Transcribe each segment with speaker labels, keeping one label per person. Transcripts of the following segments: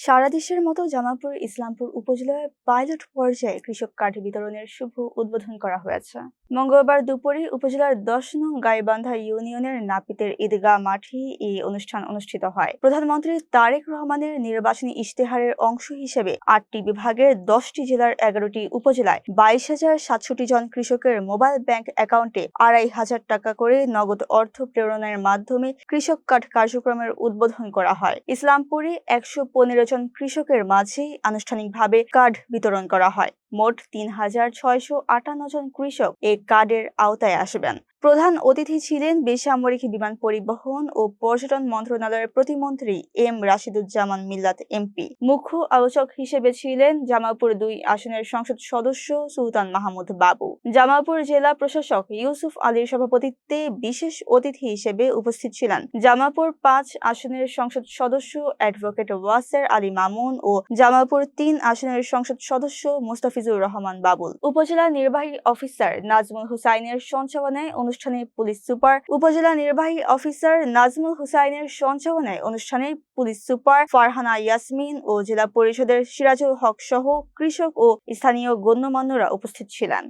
Speaker 1: সারা দেশের মতো জামালপুর ইসলামপুর উপজেলায় পাইলট পর্যায়ে কৃষক কার্ড বিতরণের শুভ উদ্বোধন করা হয়েছে। মঙ্গলবার দুপুরে উপজেলার 10 নং গাইবান্ধা ইউনিয়নের নাপিতের ঈদগাহ মাঠে এই অনুষ্ঠান অনুষ্ঠিত হয়। প্রধানমন্ত্রী তারেক রহমানের নির্বাচনী ইশতেহারের অংশ হিসেবে 8টি বিভাগের 10টি জেলার 11টি উপজেলায় 22,700 জন কৃষকের মোবাইল ব্যাংক অ্যাকাউন্টে 2,500 টাকা করে নগদ অর্থ প্রেরণের মাধ্যমে কৃষক কার্ড কার্যক্রমের উদ্বোধন করা হয়। ইসলামপুরে 115 জন কৃষকের মাঝে আনুষ্ঠানিকভাবে কার্ড বিতরণ করা হয়। মোট 3,658 জন কৃষক এই কার্ডের আওতায় আসবেন। প্রধান অতিথি ছিলেন বেসামরিক বিমান পরিবহন ও পর্যটন মন্ত্রণালয়ের প্রতিমন্ত্রী এম রাশিদুজ্জামান মিল্লাত এমপি। মুখ্য আলোচক হিসেবে ছিলেন জামালপুর 2 আসনের সংসদ সদস্য সুলতান মাহমুদ বাবু। জামালপুর জেলা প্রশাসক ইউসুফ আলীর সভাপতিত্বে বিশেষ অতিথি হিসেবে উপস্থিত ছিলেন জামালপুর 5 আসনের সংসদ সদস্য অ্যাডভোকেট ওয়াসের আলী মামুন ও জামালপুর 3 আসনের সংসদ সদস্য মুস্তাফিজুর রহমান বাবুল। উপজেলা নির্বাহী অফিসার নাজমুল হুসাইনের সঞ্চালনায় অনুষ্ঠানে পুলিশ সুপার উপজেলা নির্বাহী অফিসার নাজমুল হুসাইনের সঞ্চালনায় অনুষ্ঠানে পুলিশ সুপার ফারহানা ইয়াসমিন ও জেলা পরিষদের সিরাজুল হক সহ কৃষক ও স্থানীয় গণ্যমান্যরা উপস্থিত ছিলেন।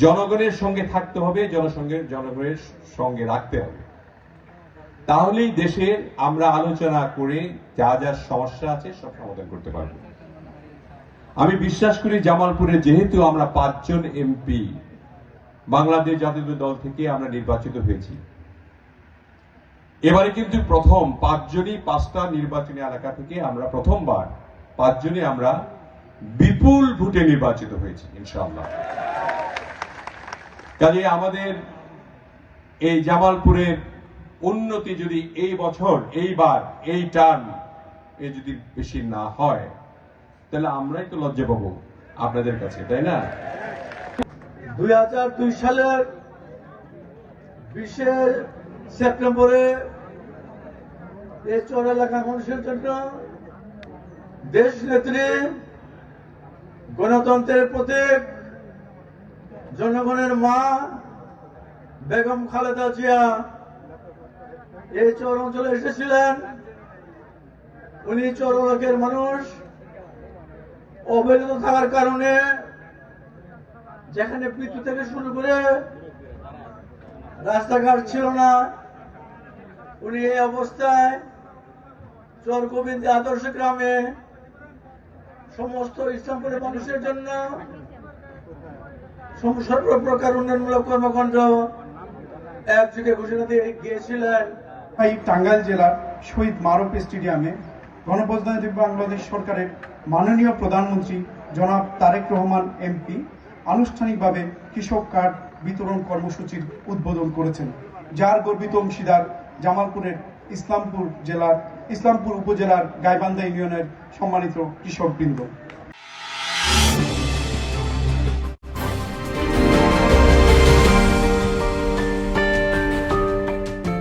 Speaker 2: জনগণের সঙ্গে থাকতে হবে, জনগণের সঙ্গে রাখতে হবে, তাহলেই দেশের আমরা আলোচনা করে যা যা সমস্যা আছে সব সমাধান করতে পারব। আমি বিশ্বাস করি জামালপুরে যেহেতু আমরা 5 জন এমপি বাংলাদেশ জাতীয় দল থেকে আমরা নির্বাচিত হয়েছি, এবারে কিন্তু প্রথম 5 জনই 5টা নির্বাচনী এলাকা থেকে আমরা প্রথমবার 5 জনই আমরা বিপুল ভোটে নির্বাচিত হয়েছি ইনশাআল্লাহ। কাজে আমাদের এই জামালপুরের উন্নতি যদি এই বছর, এইবার, এই টার্ম যদি বেশি না হয়, তাহলে আমরাই তো লজ্জা পাবো আপনাদের কাছে, তাই না?
Speaker 3: 2002 সালের 20 সেপ্টেম্বরে এই চর এলাকা মানুষের জন্য দেশ নেত্রী, গণতন্ত্রের প্রতীক, জনগণের মা বেগম খালেদা জিয়া এই চর অঞ্চলে এসেছিলেন। উনি চর এলাকার মানুষ অবহেলিত থাকার কারণে যেখানে বিদ্যুৎ থেকে শুরু করে রাস্তাঘাট ছিল না, উনি এই অবস্থায় চর গোবিন্দ আদর্শ গ্রামে সমস্ত ইসলামপুরের মানুষের জন্য সর্বপ্রকার উন্নয়নমূলক কর্মকাণ্ড একযোগে ঘোষণা দিয়ে গিয়েছিলেন।
Speaker 4: টাঙ্গাইল জেলার শহীদ মারুফ স্টেডিয়ামে গণপ্রজাতন্ত্রী বাংলাদেশ সরকারের মাননীয় প্রধানমন্ত্রী জনাব তারেক রহমান এমপি আনুষ্ঠানিকভাবে কৃষক কার্ড বিতরণ কর্মসূচির উদ্বোধন করেছেন, যার গর্বিত অংশীদার জামালপুরের ইসলামপুর উপজেলার গাইবান্ধা ইউনিয়নের সম্মানিত কৃষকবৃন্দ।